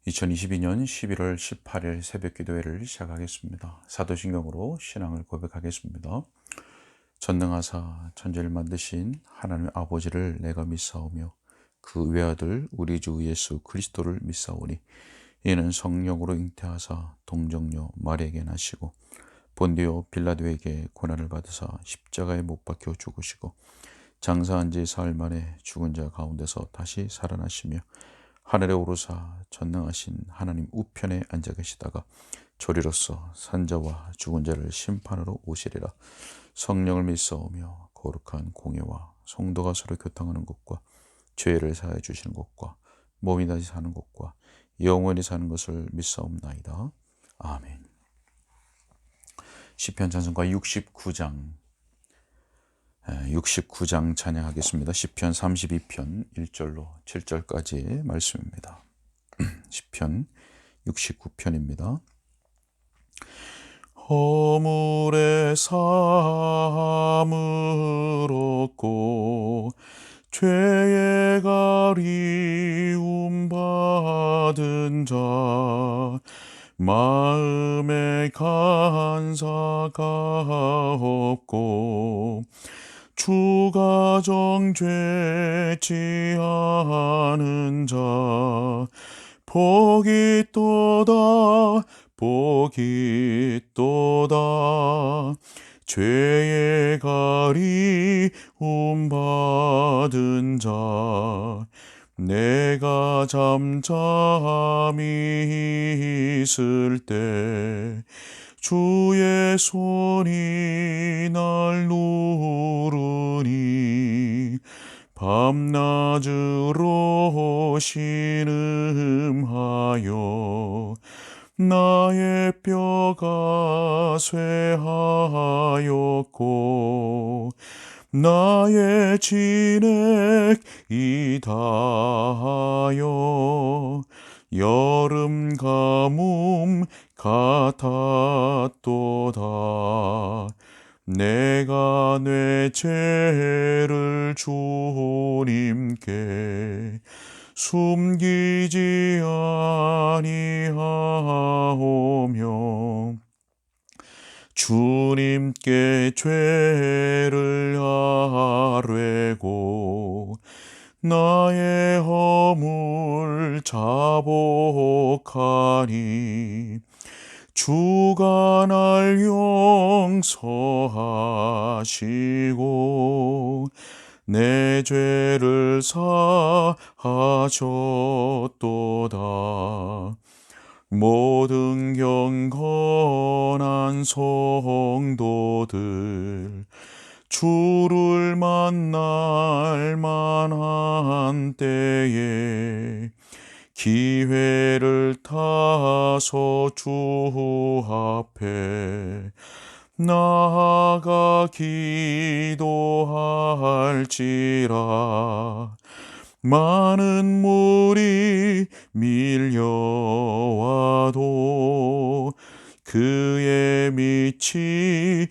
2022년 11월 18일 새벽기도회를 시작하겠습니다. 사도신경으로 신앙을 고백하겠습니다. 전능하사 천지를 만드신 하나님 아버지를 내가 믿사오며 그 외아들 우리 주 예수 그리스도를 믿사오니 이는 성령으로 잉태하사 동정녀 마리아에게 나시고 본디오 빌라도에게 고난을 받으사 십자가에 못 박혀 죽으시고 장사한 지 사흘 만에 죽은 자 가운데서 다시 살아나시며 하늘에 오르사 전능하신 하나님 우편에 앉아 계시다가 조리로서 산자와 죽은 자를 심판으로 오시리라. 성령을 믿사오며 거룩한 공예와 성도가 서로 교통하는 것과 죄를 사하여 주시는 것과 몸이 다시 사는 것과 영원히 사는 것을 믿사옵나이다. 아멘. 시편 찬송가 69장 찬양하겠습니다. 시편 32편 1절로 7절까지의 말씀입니다. 시편 69편입니다. 허물의 사함을 얻고 죄의 가리움 받은 자 마음에 간사가 없고 주가 정죄치 않은 자 복이 있도다 복이 있도다 죄의 가리움 받은 자 내가 잠잠히 있을 때 주의 손이 날 누르니 밤낮으로 신음하여 나의 뼈가 쇠하였고 나의 진액이 다하여 여름 가뭄 같았도다. 내가 내 죄를 주님께 숨기지 아니하오며 주님께 죄를 아뢰고 나의 허물 자복하니 주가 날 용서하시고 내 죄를 사하셨도다. 모든 경건한 성도들 주를 만날 만한 때에 기회를 타서 주 앞에 나아가 기도할지라. 많은 물이 밀려와도 그에 미치지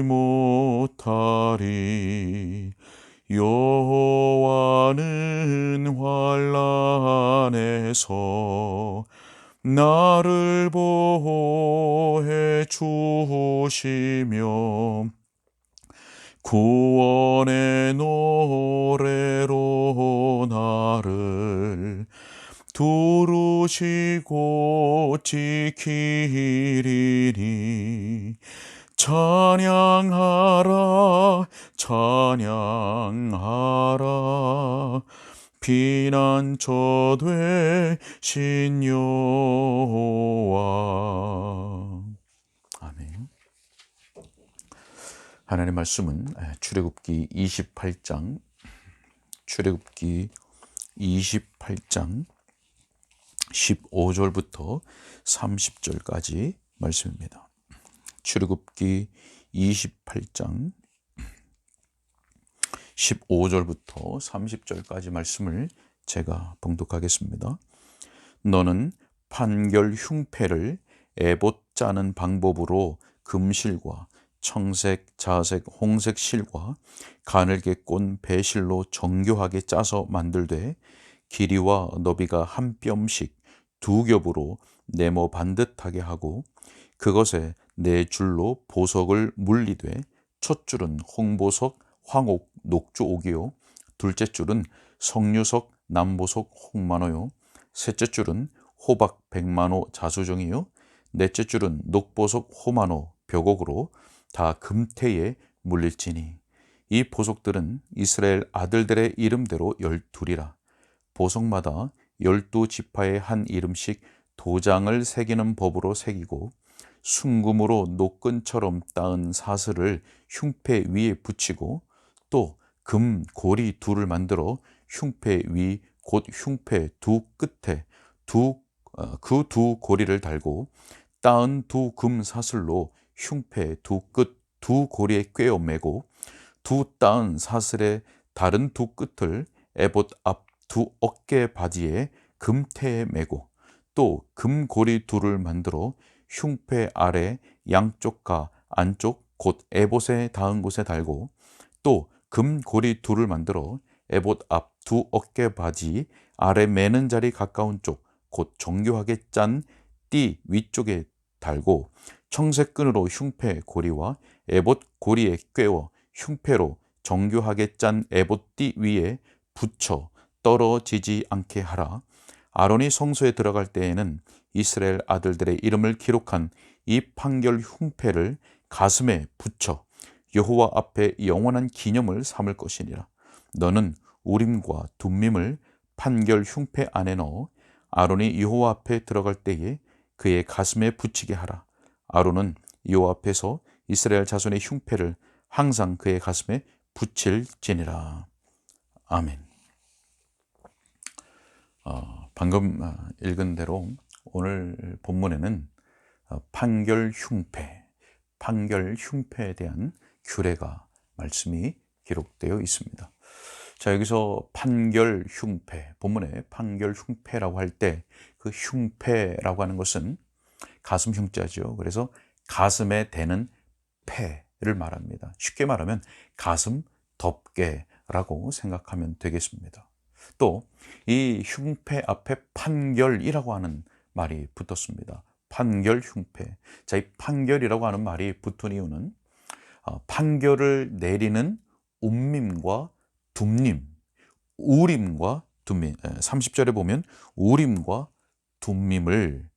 못하리. 여호와는 환난에서 나를 보호해 주시며 구원의 노래로 나를 두루시고 지키리니 찬양하라 찬양하라 피난처 되신 여호와. 아멘. 하나님의 말씀은 출애굽기 28장 15절부터 30절까지 말씀입니다. 출애굽기 28장 15절부터 30절까지 말씀을 제가 봉독하겠습니다. 너는 판결 흉패를 에봇 짜는 방법으로 금실과 청색, 자색, 홍색 실과 가늘게 꼰 배실로 정교하게 짜서 만들되 길이와 너비가 한 뼘씩 두 겹으로 네모 반듯하게 하고 그것에 네 줄로 보석을 물리되 첫 줄은 홍보석, 황옥, 녹조옥이요 둘째 줄은 석류석, 남보석, 홍만호요 셋째 줄은 호박, 백만호, 자수정이요 넷째 줄은 녹보석, 호만호, 벽옥으로 다 금태에 물릴지니 이 보석들은 이스라엘 아들들의 이름대로 12이라 보석마다 12지파의 한 이름씩 도장을 새기는 법으로 새기고 순금으로 노끈처럼 따은 사슬을 흉패 위에 붙이고 또 금 고리 둘을 만들어 흉패 위 곧 흉패 두 끝에 그 두 고리를 달고 따은 두 금 사슬로 흉패 두 끝 두 고리에 꿰어 매고 두 따은 사슬의 다른 두 끝을 에봇 앞 두 어깨 바지에 금태에 매고 또 금고리 둘을 만들어 흉패 아래 양쪽과 안쪽 곧 에봇에 닿은 곳에 달고 또 금고리 둘을 만들어 에봇 앞 두 어깨 바지 아래 매는 자리 가까운 쪽 곧 정교하게 짠 띠 위쪽에 달고 청색 끈으로 흉패 고리와 에봇 고리에 꿰어 흉패로 정교하게 짠 에봇 띠 위에 붙여 떨어지지 않게 하라. 아론이 성소에 들어갈 때에는 이스라엘 아들들의 이름을 기록한 이 판결 흉패를 가슴에 붙여 여호와 앞에 영원한 기념을 삼을 것이니라. 너는 우림과 둠밈을 판결 흉패 안에 넣어 아론이 여호와 앞에 들어갈 때에 그의 가슴에 붙이게 하라. 아론은 여호와 앞에서 이스라엘 자손의 흉패를 항상 그의 가슴에 붙일지니라. 아멘. 방금 읽은 대로 오늘 본문에는 판결 흉패에 대한 규례가 말씀이 기록되어 있습니다. 자, 여기서 판결 흉패, 본문에 판결 흉패라고 할 때 그 흉패라고 하는 것은 가슴 흉자죠. 그래서 가슴에 대는 패를 말합니다. 쉽게 말하면 가슴 덮개라고 생각하면 되겠습니다. 또 이 흉패 앞에 판결이라고 하는 말이 붙었습니다. 판결 흉패. 자, 이 판결이라고 하는 말이 붙은 이유는 판결을 내리는 움밈과 둠밈, 우림과 둠밈. 30절에 보면 우림과 둠밈을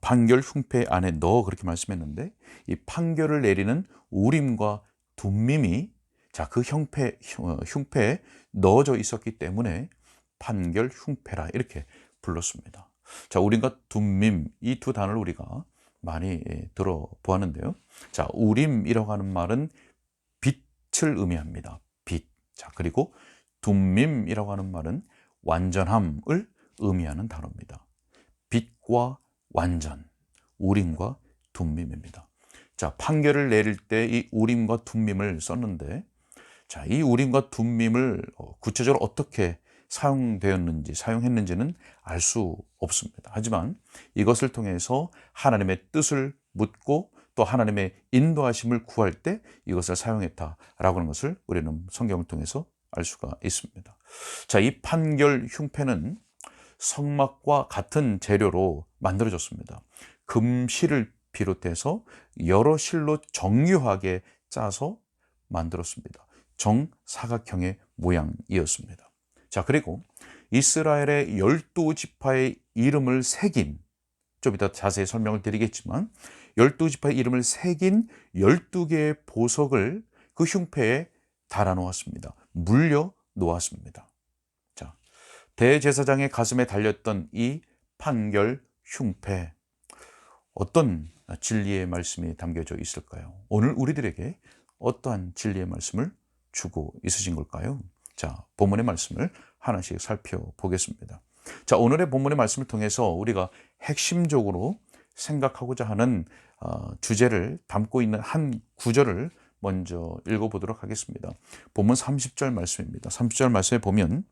판결 흉패 안에 넣어 그렇게 말씀했는데 이 판결을 내리는 우림과 둠밈이 자, 그 흉패에 넣어져 있었기 때문에 판결 흉패라 이렇게 불렀습니다. 자, 우림과 둠밈 이 두 단어를 우리가 많이 들어보았는데요. 자, 우림이라고 하는 말은 빛을 의미합니다. 빛. 자, 그리고 둠밈이라고 하는 말은 완전함을 의미하는 단어입니다. 빛과 완전, 우림과 둠밈입니다. 자, 판결을 내릴 때 이 우림과 둠밈을 썼는데 자, 이 우림과 둠밈을 구체적으로 어떻게 사용했는지는 알 수 없습니다. 하지만 이것을 통해서 하나님의 뜻을 묻고 또 하나님의 인도하심을 구할 때 이것을 사용했다라고 하는 것을 우리는 성경을 통해서 알 수가 있습니다. 자, 이 판결 흉패는 성막과 같은 재료로 만들어졌습니다. 금실을 비롯해서 여러 실로 정교하게 짜서 만들었습니다. 정사각형의 모양이었습니다. 자, 그리고 이스라엘의 12지파의 이름을 새긴, 좀 이따 자세히 설명을 드리겠지만 12지파의 이름을 새긴 12개의 보석을 그 흉패에 달아 놓았습니다. 물려 놓았습니다. 자, 대제사장의 가슴에 달렸던 이 판결 흉패, 어떤 진리의 말씀이 담겨져 있을까요? 오늘 우리들에게 어떠한 진리의 말씀을 주고 있으신 걸까요? 자, 본문의 말씀을 하나씩 살펴보겠습니다. 자, 오늘의 본문의 말씀을 통해서 우리가 핵심적으로 생각하고자 하는 주제를 담고 있는 한 구절을 먼저 읽어보도록 하겠습니다. 본문 30절 말씀입니다. 30절 말씀에 보면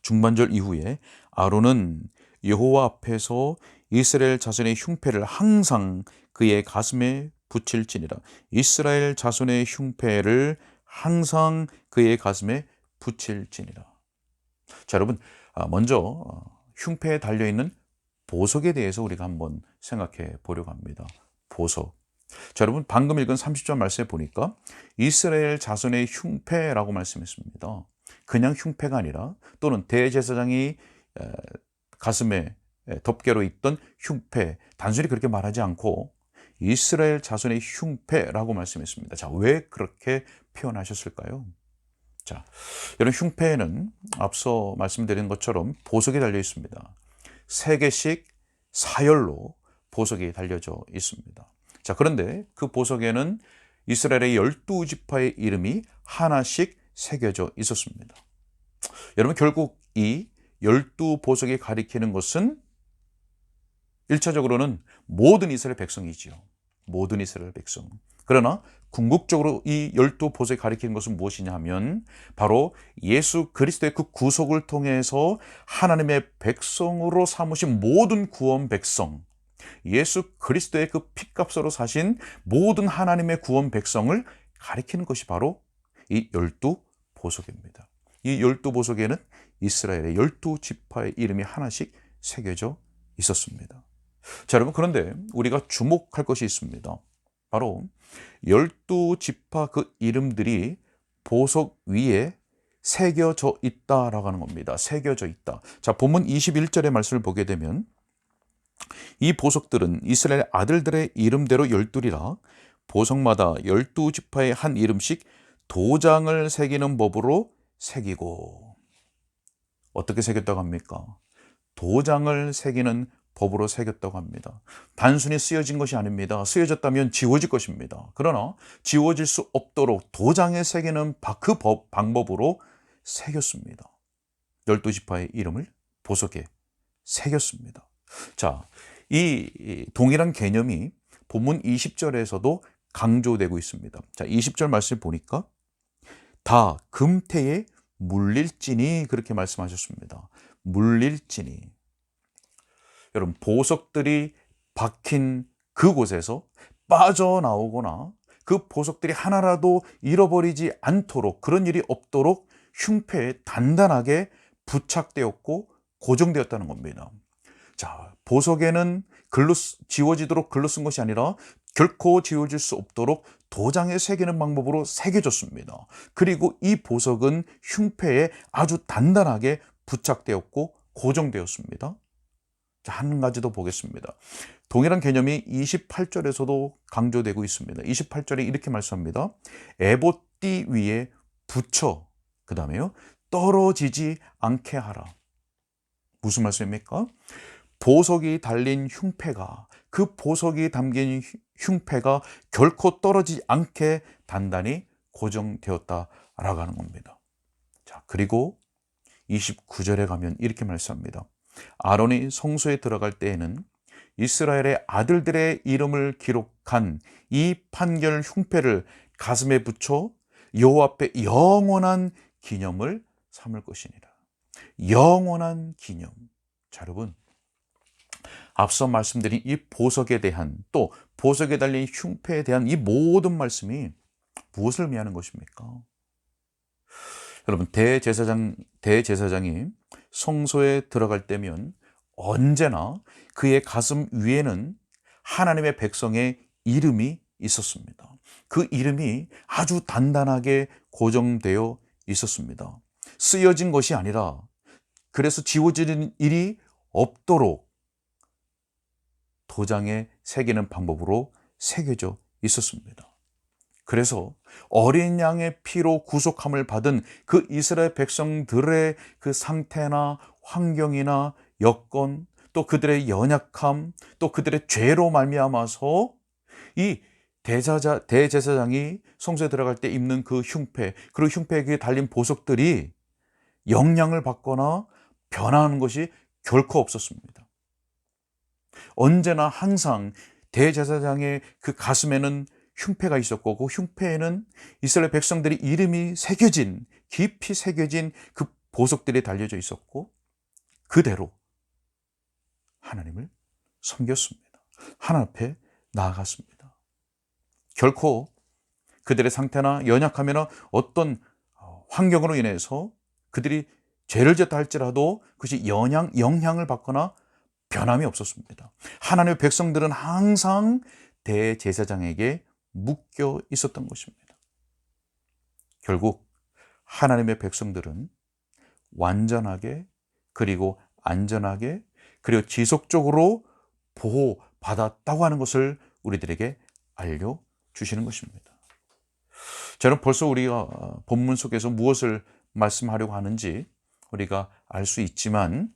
중반절 이후에 아론은 여호와 앞에서 이스라엘 자손의 흉패를 항상 그의 가슴에 붙일지니라. 이스라엘 자손의 흉패를 항상 그의 가슴에 붙일지니라. 자, 여러분, 먼저 흉패에 달려있는 보석에 대해서 우리가 한번 생각해 보려고 합니다. 보석. 자, 여러분 방금 읽은 30절 말씀에 보니까 이스라엘 자손의 흉패라고 말씀했습니다. 그냥 흉패가 아니라 또는 대제사장이 가슴에 덮개로 있던 흉패, 단순히 그렇게 말하지 않고 이스라엘 자손의 흉패라고 말씀했습니다. 자, 왜 그렇게 표현하셨을까요? 자, 여러분 흉패에는 앞서 말씀드린 것처럼 보석이 달려 있습니다. 3개씩 사열로 보석이 달려져 있습니다. 자, 그런데 그 보석에는 이스라엘의 12지파의 이름이 하나씩 새겨져 있었습니다. 여러분 결국 이 12보석이 가리키는 것은 1차적으로는 모든 이스라엘 백성이지요. 모든 이스라엘 백성. 그러나 궁극적으로 이 12보석이 가리키는 것은 무엇이냐 하면 바로 예수 그리스도의 그 구속을 통해서 하나님의 백성으로 삼으신 모든 구원 백성, 예수 그리스도의 그 피값으로 사신 모든 하나님의 구원 백성을 가리키는 것이 바로 이 12보석입니다. 이 12보석에는 이스라엘의 12지파의 이름이 하나씩 새겨져 있었습니다. 자, 여러분 그런데 우리가 주목할 것이 있습니다. 바로 12지파 그 이름들이 보석 위에 새겨져 있다라고 하는 겁니다. 새겨져 있다. 자, 본문 21절의 말씀을 보게 되면 이 보석들은 이스라엘 아들들의 이름대로 12이라 보석마다 12지파의 한 이름씩 도장을 새기는 법으로 새기고. 어떻게 새겼다고 합니까? 도장을 새기는 법으로 새겼다고 합니다. 단순히 쓰여진 것이 아닙니다. 쓰여졌다면 지워질 것입니다. 그러나 지워질 수 없도록 도장에 새기는 그 방법으로 새겼습니다. 12지파의 이름을 보석에 새겼습니다. 자, 이 동일한 개념이 본문 20절에서도 강조되고 있습니다. 자, 20절 말씀을 보니까 다 금태에 물릴지니 그렇게 말씀하셨습니다. 물릴지니. 여러분 보석들이 박힌 그곳에서 빠져나오거나 그 보석들이 하나라도 잃어버리지 않도록, 그런 일이 없도록 흉패에 단단하게 부착되었고 고정되었다는 겁니다. 자, 보석에는 지워지도록 글로 쓴 것이 아니라 결코 지워질 수 없도록 도장에 새기는 방법으로 새겨졌습니다. 그리고 이 보석은 흉패에 아주 단단하게 부착되었고 고정되었습니다. 자, 한 가지 더 보겠습니다. 동일한 개념이 28절에서도 강조되고 있습니다. 28절에 이렇게 말씀합니다. 에봇띠 위에 붙여, 그 다음에요, 떨어지지 않게 하라. 무슨 말씀입니까? 보석이 달린 흉패가, 그 보석이 담긴 흉패가 결코 떨어지지 않게 단단히 고정되었다라고 하는 겁니다. 자, 그리고 29절에 가면 이렇게 말씀합니다. 아론이 성소에 들어갈 때에는 이스라엘의 아들들의 이름을 기록한 이 판결 흉패를 가슴에 붙여 여호와 앞에 영원한 기념을 삼을 것이니라. 영원한 기념. 자, 여러분 앞서 말씀드린 이 보석에 대한, 또 보석에 달린 흉패에 대한 이 모든 말씀이 무엇을 의미하는 것입니까? 여러분 대제사장이 성소에 들어갈 때면 언제나 그의 가슴 위에는 하나님의 백성의 이름이 있었습니다. 그 이름이 아주 단단하게 고정되어 있었습니다. 쓰여진 것이 아니라, 그래서 지워지는 일이 없도록 도장에 새기는 방법으로 새겨져 있었습니다. 그래서 어린 양의 피로 구속함을 받은 그 이스라엘 백성들의 그 상태나 환경이나 여건, 또 그들의 연약함, 또 그들의 죄로 말미암아서 이 대제사장이 성소에 들어갈 때 입는 그 흉패, 그리고 흉패에 달린 보석들이 영향을 받거나 변화하는 것이 결코 없었습니다. 언제나 항상 대제사장의 그 가슴에는 흉패가 있었고, 그 흉패에는 이스라엘 백성들의 이름이 새겨진, 깊이 새겨진 그 보석들이 달려져 있었고, 그대로 하나님을 섬겼습니다. 하나님 앞에 나아갔습니다. 결코 그들의 상태나 연약함이나 어떤 환경으로 인해서 그들이 죄를 지었다 할지라도 그것이 영향을 받거나 변함이 없었습니다. 하나님의 백성들은 항상 대제사장에게 묶여 있었던 것입니다. 결국 하나님의 백성들은 완전하게, 그리고 안전하게, 그리고 지속적으로 보호받았다고 하는 것을 우리들에게 알려주시는 것입니다. 저는 벌써 우리가 본문 속에서 무엇을 말씀하려고 하는지 우리가 알 수 있지만,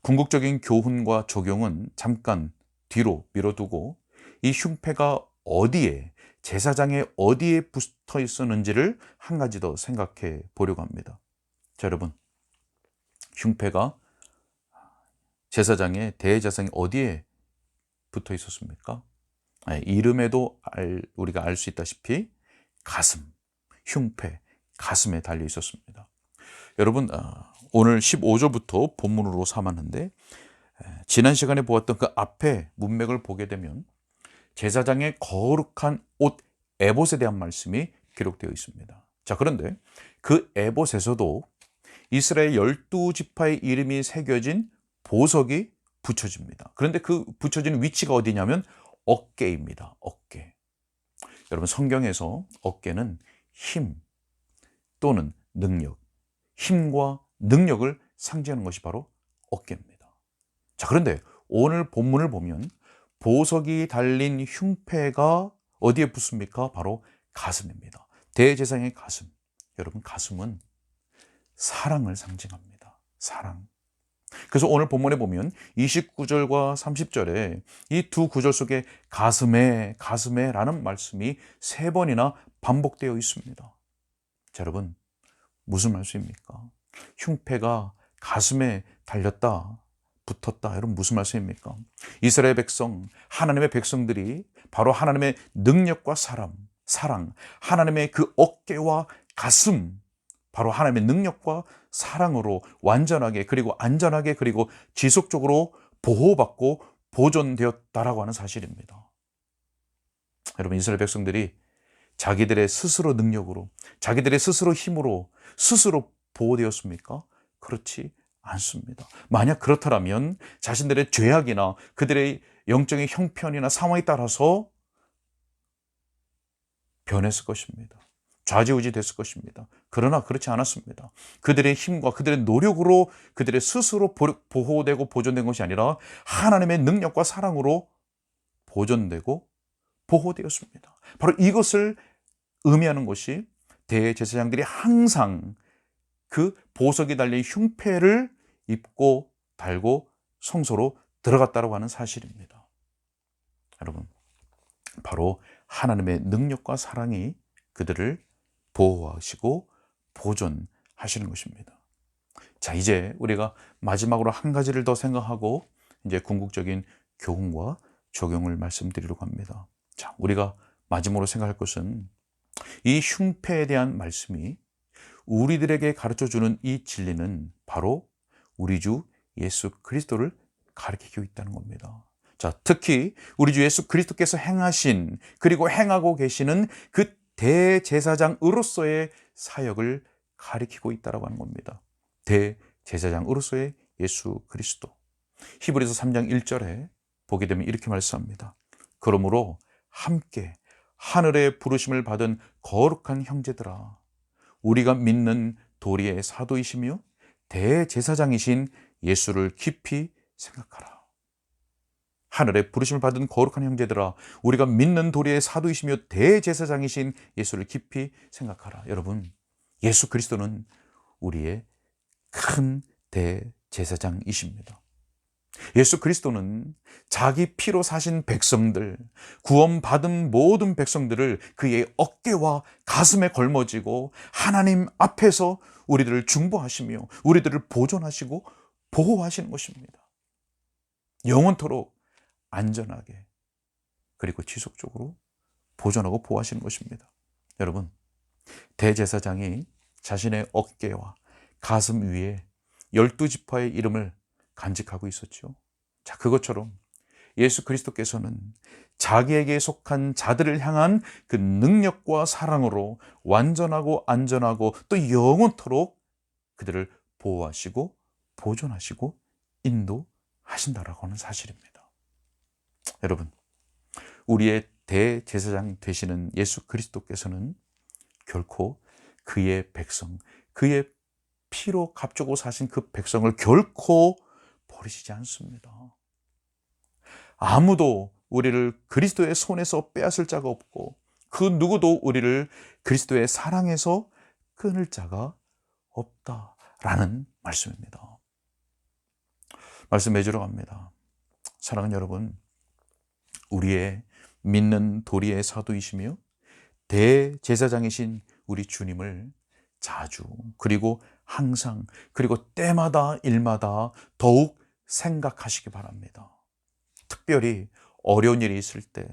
궁극적인 교훈과 적용은 잠깐 뒤로 미뤄두고 이 흉패가 어디에, 제사장의 어디에 붙어 있었는지를 한 가지 더 생각해 보려고 합니다. 자, 여러분, 흉패가 제사장의, 대제사장이 어디에 붙어 있었습니까? 이름에도 우리가 알 수 있다시피 가슴, 흉패, 가슴에 달려 있었습니다. 여러분, 오늘 15절부터 본문으로 삼았는데, 지난 시간에 보았던 그 앞에 문맥을 보게 되면 제사장의 거룩한 옷 에봇에 대한 말씀이 기록되어 있습니다. 자, 그런데 그 에봇에서도 이스라엘 12지파의 이름이 새겨진 보석이 붙여집니다. 그런데 그 붙여진 위치가 어디냐면 어깨입니다. 어깨. 여러분, 성경에서 어깨는 힘 또는 능력, 힘과 능력을 상징하는 것이 바로 어깨입니다. 자, 그런데 오늘 본문을 보면 보석이 달린 흉패가 어디에 붙습니까? 바로 가슴입니다. 대제사장의 가슴. 여러분, 가슴은 사랑을 상징합니다. 사랑. 그래서 오늘 본문에 보면 29절과 30절에 이 두 구절 속에 가슴에, 가슴에 라는 말씀이 3번이나 반복되어 있습니다. 자, 여러분, 무슨 말씀입니까? 흉패가 가슴에 달렸다, 붙었다. 여러분, 무슨 말씀입니까? 이스라엘 백성, 하나님의 백성들이 바로 하나님의 능력과 사랑, 하나님의 그 어깨와 가슴, 바로 하나님의 능력과 사랑으로 완전하게, 그리고 안전하게, 그리고 지속적으로 보호받고 보존되었다라고 하는 사실입니다. 여러분, 이스라엘 백성들이 자기들의 스스로 능력으로, 자기들의 스스로 힘으로 스스로 보호되었습니까? 그렇지 않습니다. 만약 그렇다면 자신들의 죄악이나 그들의 영적인 형편이나 상황에 따라서 변했을 것입니다. 좌지우지 됐을 것입니다. 그러나 그렇지 않았습니다. 그들의 힘과 그들의 노력으로 그들의 스스로 보호되고 보존된 것이 아니라 하나님의 능력과 사랑으로 보존되고 보호되었습니다. 바로 이것을 의미하는 것이 대제사장들이 항상 그 보석이 달린 흉패를 입고 달고 성소로 들어갔다고 하는 사실입니다. 여러분, 바로 하나님의 능력과 사랑이 그들을 보호하시고 보존하시는 것입니다. 자, 이제 우리가 마지막으로 한 가지를 더 생각하고 이제 궁극적인 교훈과 적용을 말씀드리려고 합니다. 자, 우리가 마지막으로 생각할 것은 이 흉패에 대한 말씀이 우리들에게 가르쳐주는 이 진리는 바로 우리 주 예수 그리스도를 가르치고 있다는 겁니다. 자, 특히 우리 주 예수 그리스도께서 행하신, 그리고 행하고 계시는 그 대제사장으로서의 사역을 가리키고 있다고 하는 겁니다. 대제사장으로서의 예수 그리스도. 히브리서 3장 1절에 보게 되면 이렇게 말씀합니다. 그러므로 함께 하늘의 부르심을 받은 거룩한 형제들아, 우리가 믿는 도리의 사도이시며 대제사장이신 예수를 깊이 생각하라. 하늘의 부르심을 받은 거룩한 형제들아, 우리가 믿는 도리의 사도이시며 대제사장이신 예수를 깊이 생각하라. 여러분, 예수 그리스도는 우리의 큰 대제사장이십니다. 예수 그리스도는 자기 피로 사신 백성들, 구원받은 모든 백성들을 그의 어깨와 가슴에 걸머쥐고 하나님 앞에서 우리들을 중보하시며 우리들을 보존하시고 보호하시는 것입니다. 영원토록 안전하게, 그리고 지속적으로 보존하고 보호하시는 것입니다. 여러분, 대제사장이 자신의 어깨와 가슴 위에 12지파의 이름을 간직하고 있었죠. 자, 그것처럼 예수 그리스도께서는 자기에게 속한 자들을 향한 그 능력과 사랑으로 완전하고 안전하고 또 영원토록 그들을 보호하시고 보존하시고 인도하시는 하신다라고 하는 사실입니다. 여러분, 우리의 대제사장 되시는 예수 그리스도께서는 결코 그의 백성, 그의 피로 값주고 사신 그 백성을 결코 버리시지 않습니다. 아무도 우리를 그리스도의 손에서 빼앗을 자가 없고 그 누구도 우리를 그리스도의 사랑에서 끊을 자가 없다라는 말씀입니다. 말씀 맺으러 갑니다. 사랑하는 여러분, 우리의 믿는 도리의 사도이시며 대제사장이신 우리 주님을 자주 그리고 항상 그리고 때마다 일마다 더욱 생각하시기 바랍니다. 특별히 어려운 일이 있을 때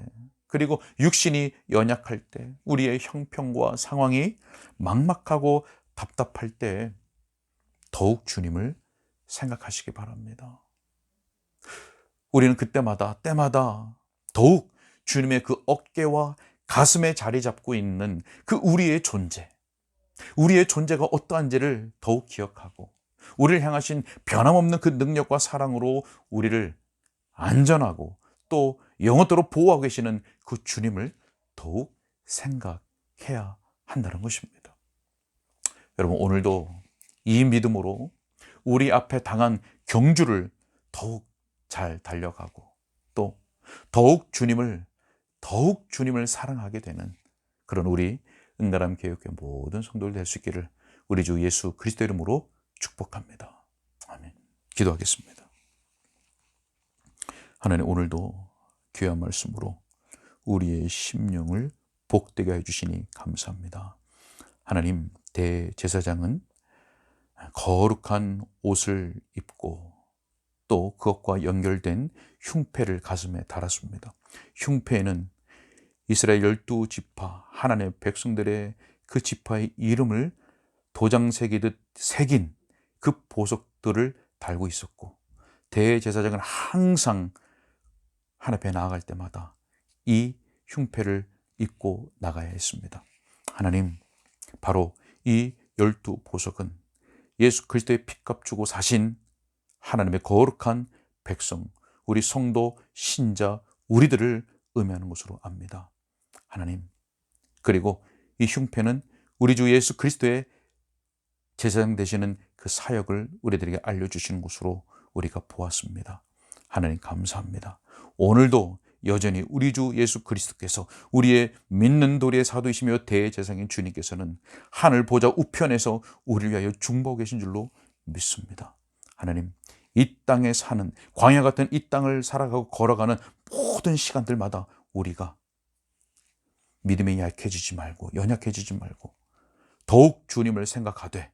그리고 육신이 연약할 때 우리의 형편과 상황이 막막하고 답답할 때 더욱 주님을 생각하시기 바랍니다. 우리는 그때마다 때마다 더욱 주님의 그 어깨와 가슴에 자리 잡고 있는 그 우리의 존재가 어떠한지를 더욱 기억하고 우리를 향하신 변함없는 그 능력과 사랑으로 우리를 안전하고 또 영원토록 보호하고 계시는 그 주님을 더욱 생각해야 한다는 것입니다. 여러분, 오늘도 이 믿음으로 우리 앞에 당한 경주를 더욱 잘 달려가고 또 더욱 주님을 사랑하게 되는 그런 우리 응가람 교육의 모든 성도들 될 수 있기를 우리 주 예수 그리스도 이름으로 축복합니다. 아멘. 기도하겠습니다. 하나님, 오늘도 귀한 말씀으로 우리의 심령을 복되게 해주시니 감사합니다. 하나님, 대제사장은 거룩한 옷을 입고 또 그것과 연결된 흉패를 가슴에 달았습니다. 흉패에는 이스라엘 12지파 하나님의 백성들의 그 지파의 이름을 도장 새기듯 새긴 그 보석들을 달고 있었고 대제사장은 항상 하나님 앞에 나아갈 때마다 이 흉패를 입고 나가야 했습니다. 하나님, 바로 이 12보석은 예수 그리스도의 피값 주고 사신 하나님의 거룩한 백성, 우리 성도, 신자, 우리들을 의미하는 것으로 압니다. 하나님, 그리고 이 흉패는 우리 주 예수 그리스도의 제사장 되시는 그 사역을 우리들에게 알려주시는 것으로 우리가 보았습니다. 하나님, 감사합니다. 오늘도 여전히 우리 주 예수 그리스도께서 우리의 믿는 도리의 사도이시며 대제사장인 주님께서는 하늘 보좌 우편에서 우리를 위하여 중보하고 계신 줄로 믿습니다. 하나님, 이 땅에 사는 광야 같은 이 땅을 살아가고 걸어가는 모든 시간들마다 우리가 믿음이 약해지지 말고 연약해지지 말고 더욱 주님을 생각하되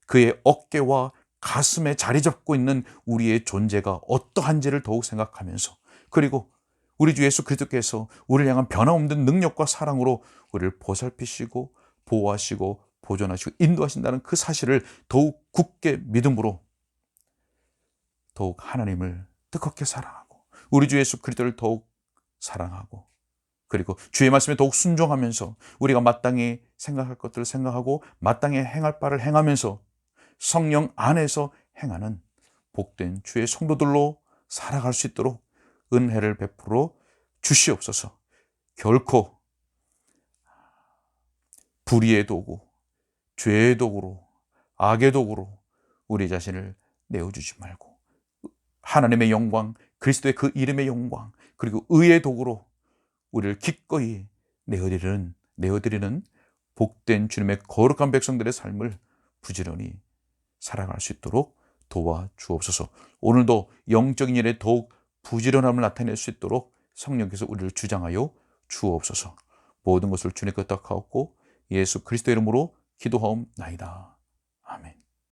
그의 어깨와 가슴에 자리 잡고 있는 우리의 존재가 어떠한지를 더욱 생각하면서 그리고 우리 주 예수 그리스도께서 우리를 향한 변함없는 능력과 사랑으로 우리를 보살피시고 보호하시고 보존하시고 인도하신다는 그 사실을 더욱 굳게 믿음으로 더욱 하나님을 뜨겁게 사랑하고 우리 주 예수 그리스도를 더욱 사랑하고 그리고 주의 말씀에 더욱 순종하면서 우리가 마땅히 생각할 것들을 생각하고 마땅히 행할 바를 행하면서 성령 안에서 행하는 복된 주의 성도들로 살아갈 수 있도록 은혜를 베풀어 주시옵소서. 결코 불의의 도구, 죄의 도구로, 악의 도구로 우리 자신을 내어주지 말고 하나님의 영광, 그리스도의 그 이름의 영광, 그리고 의의 도구로 우리를 기꺼이 내어드리는 복된 주님의 거룩한 백성들의 삶을 부지런히 살아갈 수 있도록 도와주옵소서. 오늘도 영적인 일에 더욱 부지런함을 나타낼 수 있도록 성령께서 우리를 주장하여 주옵소서. 모든 것을 주님께 탁하옵고 예수 그리스도 이름으로 기도하옵나이다. 아멘.